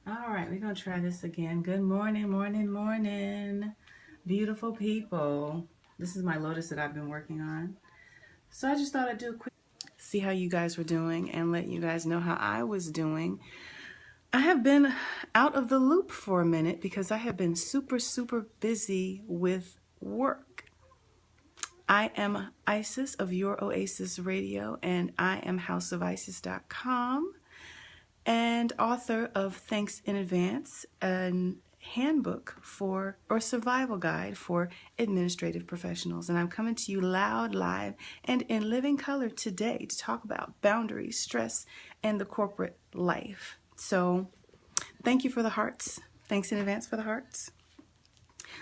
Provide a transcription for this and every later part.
All right, we're going to try this again. Good morning, morning, morning, beautiful people. This is my lotus that I've been working on. So I just thought I'd do a quick see how you guys were doing and let you guys know how I was doing. I have been out of the loop for a minute because I have been super busy with work. I am Isis of Your Oasis Radio, and I am houseofisis.com and author of Thanks in Advance, a handbook for or survival guide for administrative professionals. And I'm coming to you loud, live, and in living color today to talk about boundaries, stress, and the corporate life. So thank you for the hearts. Thanks in advance for the hearts.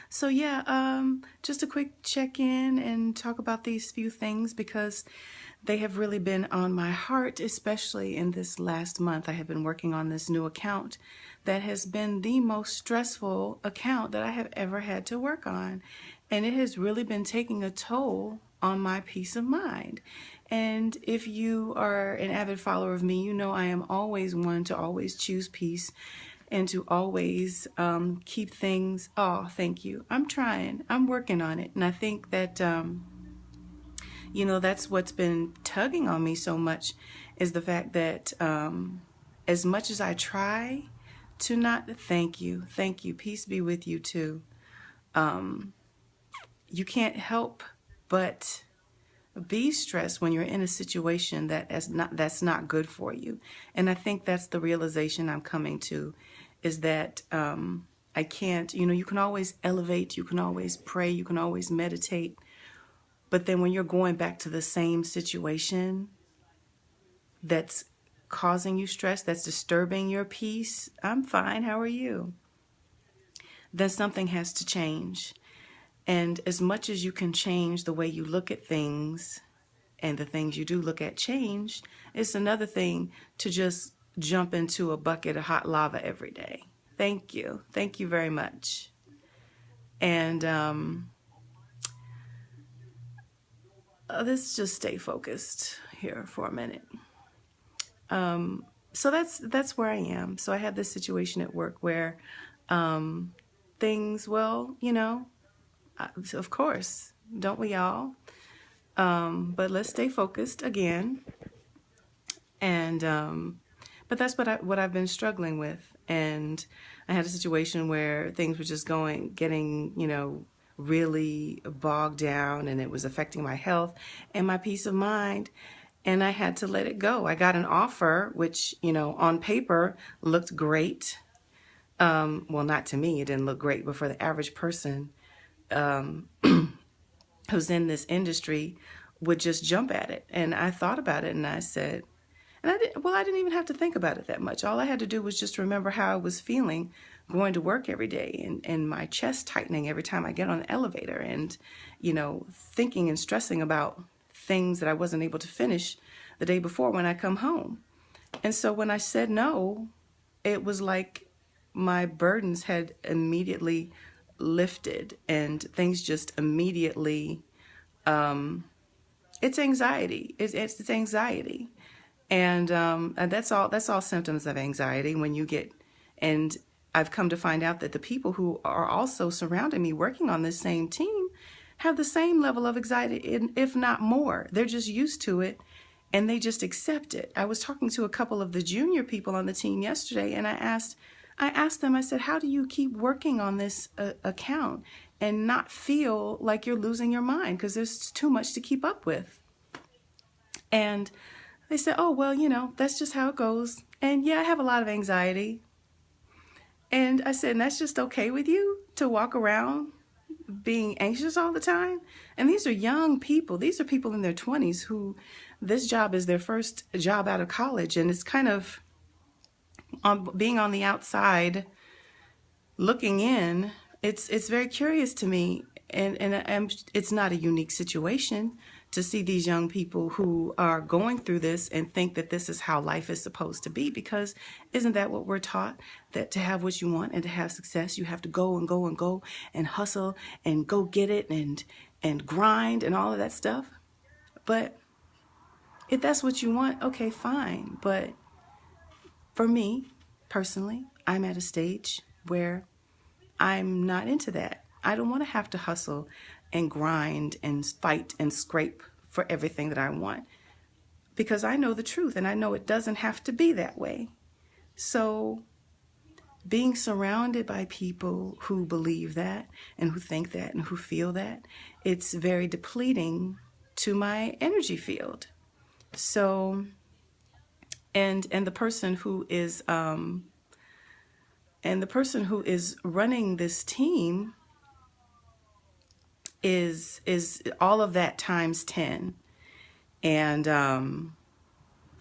So yeah, just a quick check-in and talk about these few things because they have really been on my heart, especially in this last month. I have been working on this new account that has been the most stressful account that I have ever had to work on. And it has really been taking a toll on my peace of mind. And if you are an avid follower of me, you know I am always one to always choose peace and to always keep things, oh, thank you. I'm trying. I'm working on it. And I think that, that's what's been tugging on me so much is the fact that as much as I try to not, thank you, peace be with you too. You can't help but be stressed when you're in a situation that's not good for you. And I think that's the realization I'm coming to is that I can't, you can always elevate, you can always pray, you can always meditate. But then when you're going back to the same situation that's causing you stress, that's disturbing your peace, I'm fine, how are you? Then something has to change. And as much as you can change the way you look at things and the things you do look at change, it's another thing to just jump into a bucket of hot lava every day. Thank you. Thank you very much. And let's just stay focused here for a minute. So that's where I am. So I had this situation at work where things, well, of course, don't we all? But let's stay focused again. And but that's what I've been struggling with. And I had a situation where things were just getting, really bogged down, and it was affecting my health and my peace of mind. And I had to let it go. I got an offer, which, on paper looked great. Well, not to me, it didn't look great, but for the average person who's in this industry would just jump at it. And I thought about it and I said, I didn't even have to think about it that much. All I had to do was just remember how I was feeling going to work every day and my chest tightening every time I get on the elevator and, thinking and stressing about things that I wasn't able to finish the day before when I come home. And so when I said no, it was like my burdens had immediately lifted and things just immediately, it's anxiety. It's anxiety. And that's all symptoms of anxiety when you get, and I've come to find out that the people who are also surrounding me working on this same team have the same level of anxiety, if not more. They're just used to it and they just accept it. I was talking to a couple of the junior people on the team yesterday and I asked them, I said, how do you keep working on this account and not feel like you're losing your mind? Because there's too much to keep up with. And they said, oh, well, that's just how it goes. And yeah, I have a lot of anxiety. And I said, and that's just okay with you to walk around being anxious all the time? And these are young people. These are people in their 20s who this job is their first job out of college. And it's kind of being on the outside looking in. It's very curious to me. And it's not a unique situation to see these young people who are going through this and think that this is how life is supposed to be, because isn't that what we're taught? That to have what you want and to have success, you have to go and go and go and hustle and go get it and grind and all of that stuff. But if that's what you want, okay, fine. But for me, personally, I'm at a stage where I'm not into that. I don't want to have to hustle and grind and fight and scrape for everything that I want, because I know the truth and I know it doesn't have to be that way. So being surrounded by people who believe that and who think that and who feel that, it's very depleting to my energy field. So, and the person who is running this team is all of that times 10. And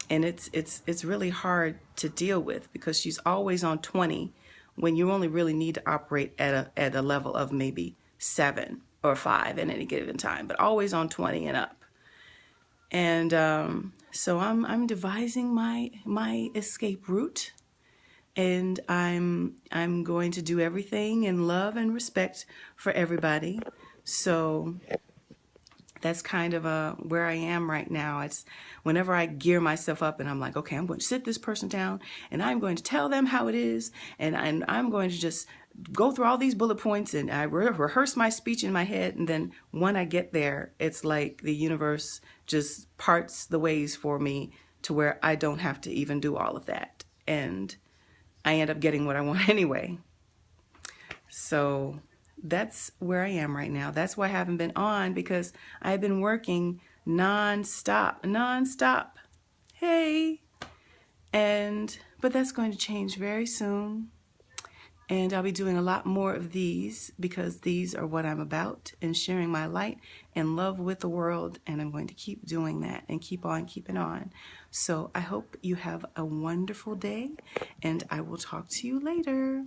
it's really hard to deal with, because she's always on 20 when you only really need to operate at a level of maybe 7 or 5 at any given time, but always on 20 and up. And so I'm devising my escape route, and I'm going to do everything in love and respect for everybody. So that's kind of where I am right now. It's whenever I gear myself up and I'm like, okay, I'm going to sit this person down and I'm going to tell them how it is, and I'm going to just go through all these bullet points, and I rehearse my speech in my head, and then when I get there, it's like the universe just parts the ways for me to where I don't have to even do all of that, and I end up getting what I want anyway. So that's where I am right now. That's why I haven't been on, because I've been working non-stop. Hey. But that's going to change very soon. And I'll be doing a lot more of these, because these are what I'm about, and sharing my light and love with the world. And I'm going to keep doing that and keep on keeping on. So I hope you have a wonderful day, and I will talk to you later.